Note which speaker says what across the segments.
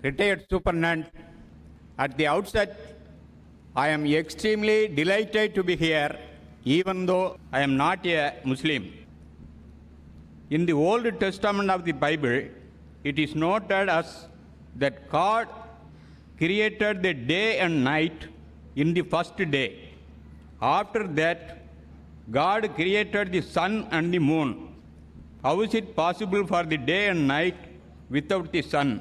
Speaker 1: retired superintendent, at the outset, I am extremely delighted to be here, even though I am not a Muslim. In the Old Testament of the Bible, it is noted as that God created the day and night in the first day. After that, God created the sun and the moon. How is it possible for the day and night without the sun?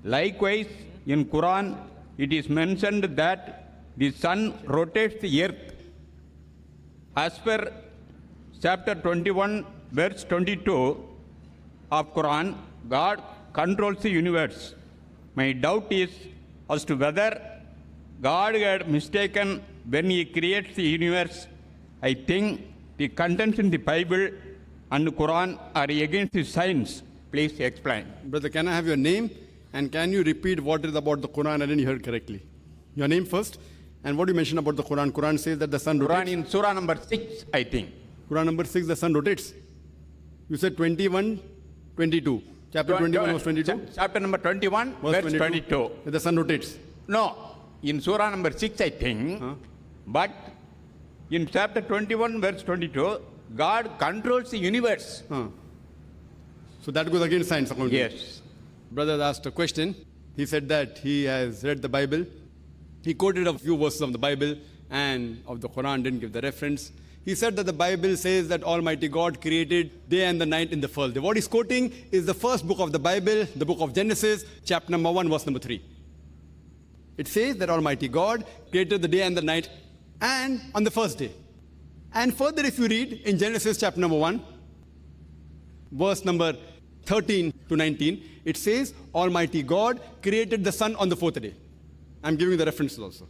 Speaker 1: Likewise, in Quran, it is mentioned that the sun rotates the earth. As per chapter 21, verse 22 of Quran, God controls the universe. My doubt is as to whether God had mistaken when He creates the universe. I think the contents in the Bible and the Quran are against the science. Please explain.
Speaker 2: Brother, can I have your name? And can you repeat what is about the Quran? I didn't hear correctly. Your name first. And what you mentioned about the Quran. Quran says that the sun rotates.
Speaker 1: Quran in Surah number 6, I think.
Speaker 2: Quran number 6, the sun rotates. You said 21, 22. Chapter 21, verse 22.
Speaker 1: Chapter number 21, verse 22.
Speaker 2: The sun rotates.
Speaker 1: No, in Surah number 6, I think. But in chapter 21, verse 22, God controls the universe.
Speaker 2: So that goes against science, according to you.
Speaker 1: Yes.
Speaker 2: Brother asked a question. He said that he has read the Bible. He quoted a few verses of the Bible and of the Quran, didn't give the reference. He said that the Bible says that Almighty God created day and the night in the first day. What he's quoting is the first book of the Bible, the book of Genesis, chapter number 1, verse number 3. It says that Almighty God created the day and the night and on the first day. And further, if you read in Genesis chapter number 1, verse number 13 to 19, it says Almighty God created the sun on the fourth day. I'm giving the references also.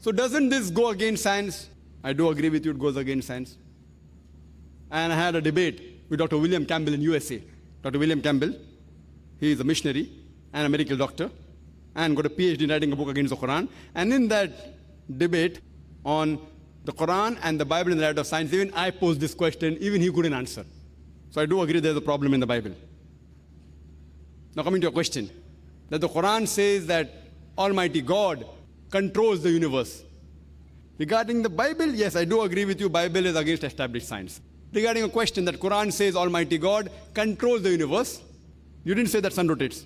Speaker 2: So doesn't this go against science? I do agree with you, it goes against science. And I had a debate with Dr. William Campbell in USA. Dr. William Campbell, he is a missionary and a medical doctor and got a PhD in writing a book against the Quran. And in that debate on the Quran and the Bible in the light of science, even I posed this question, even he couldn't answer. So I do agree there's a problem in the Bible. Now coming to your question, that the Quran says that Almighty God controls the universe. Regarding the Bible, yes, I do agree with you, Bible is against established science. Regarding a question that Quran says Almighty God controls the universe, you didn't say that sun rotates.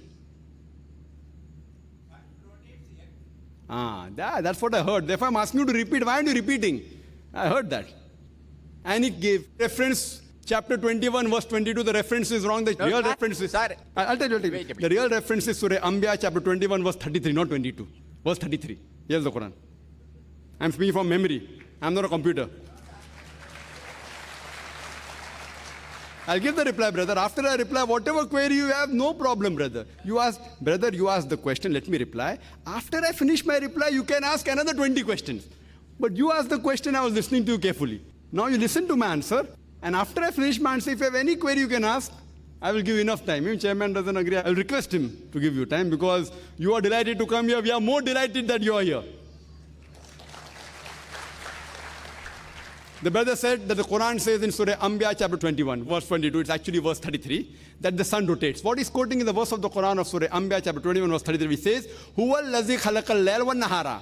Speaker 2: That's what I heard. Therefore, I'm asking you to repeat. Why aren't you repeating? I heard that. And he gave reference, chapter 21, verse 22. The reference is wrong. The real reference is...
Speaker 1: Sorry.
Speaker 2: I'll tell you. The real reference is Surah Anbiya, chapter 21, verse 33, not 22. Verse 33. Here's the Quran. I'm speaking from memory. I'm not a computer. I'll give the reply, brother. After I reply, whatever query you have, no problem, brother. You ask the question, let me reply. After I finish my reply, you can ask another 20 questions. But you asked the question, I was listening to you carefully. Now you listen to my answer, and after I finish my answer, if you have any query you can ask, I will give you enough time. If chairman doesn't agree, I'll request him to give you time because you are delighted to come here. We are more delighted that you are here. The brother said that the Quran says in Surah Anbiya chapter 21, verse 22, it's actually verse 33, that the sun rotates. What he's quoting in the verse of the Quran of Surah Anbiya chapter 21, verse 33, which says, Huwa allazi khalaqal layla wan nahara.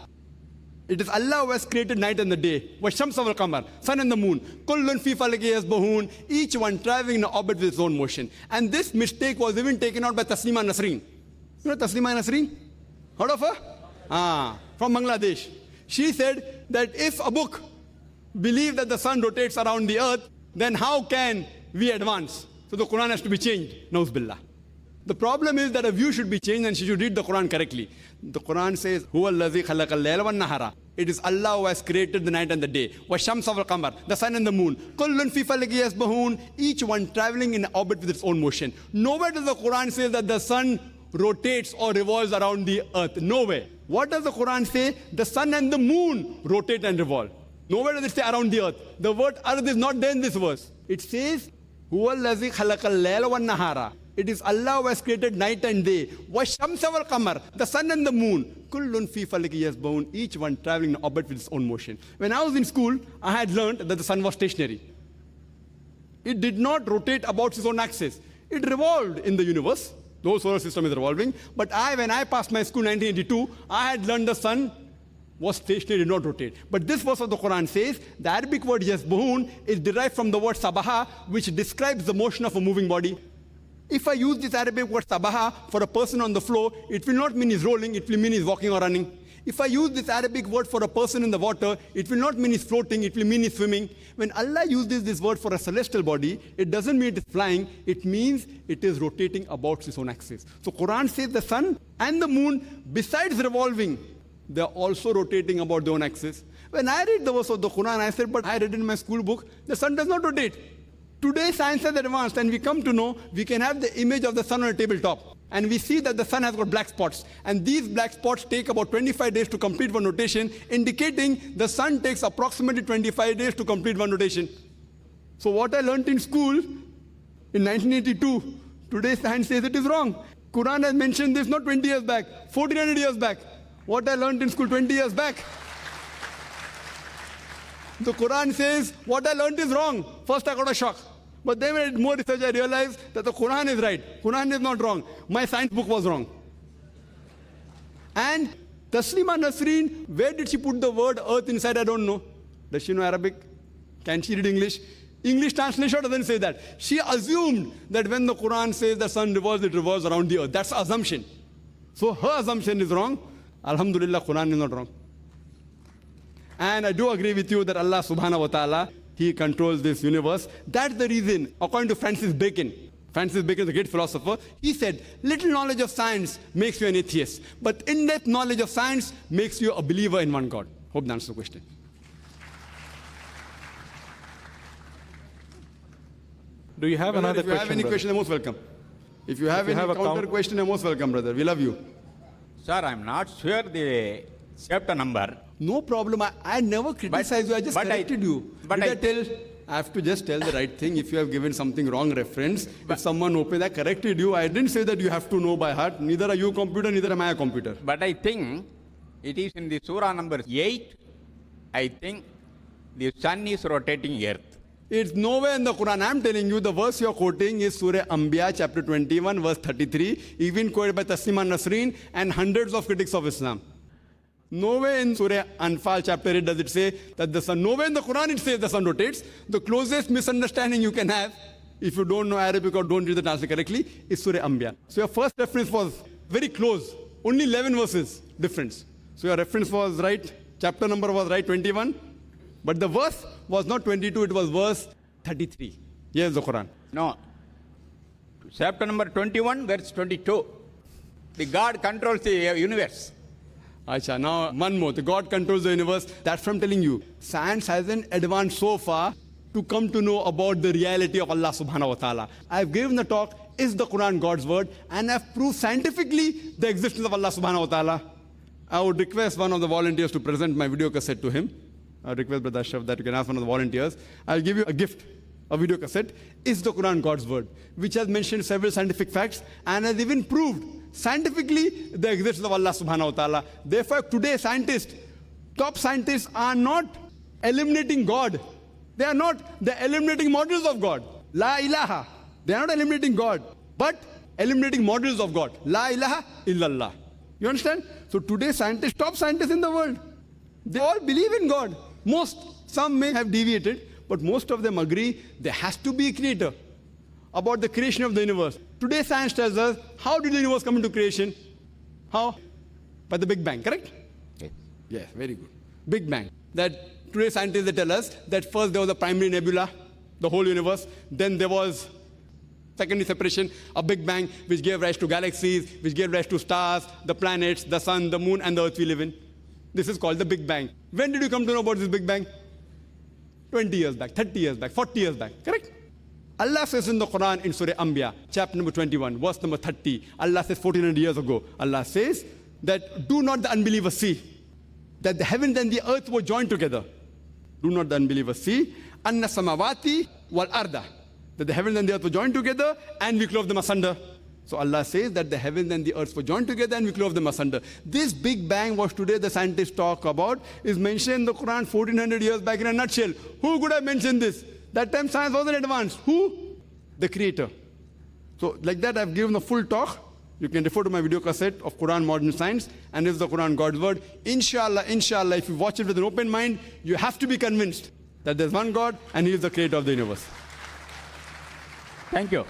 Speaker 2: It is Allah who has created night and the day. Washamsa wal qamar, sun and the moon. Kullun fi falaki yasbahun, each one traveling in orbit with its own motion. And this mistake was even taken out by Taslima Nasreen. You know Taslima Nasreen? Heard of her? From Bangladesh. She said that if a book believe that the sun rotates around the earth, then how can we advance? So the Quran has to be changed. Nauz billah. The problem is that a view should be changed and she should read the Quran correctly. The Quran says, Huwa allazi khalaqal layla wan nahara. It is Allah who has created the night and the day. Washamsa wal qamar, the sun and the moon. Kullun fi falaki yasbahun, each one traveling in orbit with its own motion. Nowhere does the Quran say that the sun rotates or revolves around the earth. Nowhere. What does the Quran say? The sun and the moon rotate and revolve. Nowhere does it say around the earth. The word earth is not there in this verse. It says, Huwa allazi khalaqal layla wan nahara. It is Allah who has created night and day. Washamsa wal qamar, the sun and the moon. Kullun fi falaki yasbahun, each one traveling in orbit with its own motion. When I was in school, I had learned that the sun was stationary. It did not rotate about its own axis. It revolved in the universe, The whole solar system is revolving. But when I passed my school in 1982, I had learned the sun was stationary, did not rotate. But this verse of the Quran says the Arabic word yasbahun is derived from the word sabaha, which describes the motion of a moving body. If I use this Arabic word sabaha for a person on the floor, it will not mean he's rolling, it will mean he's walking or running. If I use this Arabic word for a person in the water, it will not mean he's floating, it will mean he's swimming. When Allah uses this word for a celestial body, it doesn't mean it is flying, it means it is rotating about its own axis. So Quran says the sun and the moon, besides revolving, they are also rotating about their own axis. When I read the verse of the Quran, I said, but I read in my school book, the sun does not rotate. Today science has advanced and we come to know we can have the image of the sun on a tabletop. And we see that the sun has got black spots. And these black spots take about 25 days to complete one rotation, indicating the sun takes approximately 25 days to complete one rotation. So what I learned in school in 1982, today science says it is wrong. Quran has mentioned this not 20 years back, 1400 years back. What I learned in school 20 years back. The Quran says what I learned is wrong. First I got a shock. But then when I did more research, I realized that the Quran is right. Quran is not wrong. My science book was wrong. And Taslima Nasreen, where did she put the word earth inside? I don't know. Does she know Arabic? Can she read English? English translation doesn't say that. She assumed that when the Quran says the sun revolves, it revolves around the earth. That's her assumption. So her assumption is wrong. Alhamdulillah, Quran is not wrong. And I do agree with you that Allah subhanahu wa ta'ala, He controls this universe. That's the reason, according to Francis Bacon is a great philosopher, he said, little knowledge of science makes you an atheist, but in-depth knowledge of science makes you a believer in one God. Hope that answers the question.
Speaker 3: Do you have another
Speaker 2: If you have any question, you're most welcome. If you have any counter question, you're most welcome, brother. We love you.
Speaker 1: Sir, I'm not sure the chapter number.
Speaker 2: No problem. I never criticized you. I just corrected you.
Speaker 1: But
Speaker 2: I have to just tell the right thing. If you have given something wrong reference, if someone opens, I corrected you. I didn't say that you have to know by heart. Neither are you a computer, neither am I a computer.
Speaker 1: But I think it is in the surah number 8, I think the sun is rotating earth.
Speaker 2: It's nowhere in the Quran. I'm telling you, the verse you're quoting is Surah Anbiya, chapter 21, verse 33, even quoted by Taslima Nasreen and hundreds of critics of Islam. Nowhere in Surah Anfal, chapter 8, does it say that the sun, nowhere in the Quran it says the sun rotates. The closest misunderstanding you can have, if you don't know Arabic or don't read the translation correctly, is Surah Anbiya. So your first reference was very close, only 11 verses difference. So your reference was right, chapter number was right, 21. But the verse was not 22, it was verse 33. Yes, the Quran.
Speaker 1: No. Chapter number 21, verse 22. The God controls the universe.
Speaker 2: Acha, now one more. The God controls the universe. That's what I'm telling you. Science hasn't advanced so far to come to know about the reality of Allah subhanahu wa ta'ala. I've given the talk, is the Quran God's word? And I've proved scientifically the existence of Allah subhanahu wa ta'ala. I would request one of the volunteers to present my video cassette to him. I request Brother Ashraf that you can ask one of the volunteers. I'll give you a gift, a video cassette. Is the Quran God's word? Which has mentioned several scientific facts and has even proved scientifically the existence of Allah subhanahu wa ta'ala. Therefore, today scientists, top scientists are not eliminating God. They are not, they're eliminating models of God. La ilaha. They are not eliminating God, but eliminating models of God. La ilaha illallah. You understand? So today scientists, top scientists in the world, they all believe in God. Most, some may have deviated, but most of them agree there has to be a creator. About the creation of the universe. Today science tells us, how did the universe come into creation? How? By the Big Bang, correct?
Speaker 1: Yes.
Speaker 2: Yes, very good. Big Bang. That today scientists they tell us that first there was a primary nebula, the whole universe. Then there was secondary separation, a Big Bang, which gave rise to galaxies, which gave rise to stars, the planets, the sun, the moon, and the earth we live in. This is called the Big Bang. When did you come to know about this Big Bang? 20 years back, 30 years back, 40 years back, correct? Allah says in the Quran in Surah Anbiya, chapter number 21, verse number 30, Allah says 1400 years ago, Allah says that do not the unbelievers see that the heavens and the earth were joined together. Do not the unbelievers see anna samawati wal arda, that the heavens and the earth were joined together and we clove them asunder. So Allah says that the heavens and the earth were joined together and we clove them asunder. This Big Bang, what today the scientists talk about, is mentioned in the Quran 1400 years back in a nutshell. Who could have mentioned this? That time science wasn't advanced. Who? The Creator. So like that I've given a full talk You can refer to my video cassette of Quran Modern Science, and is the Quran God's word? Inshallah, inshallah, if you watch it with an open mind, you have to be convinced that there's one God and He is the creator of the universe.
Speaker 1: Thank you.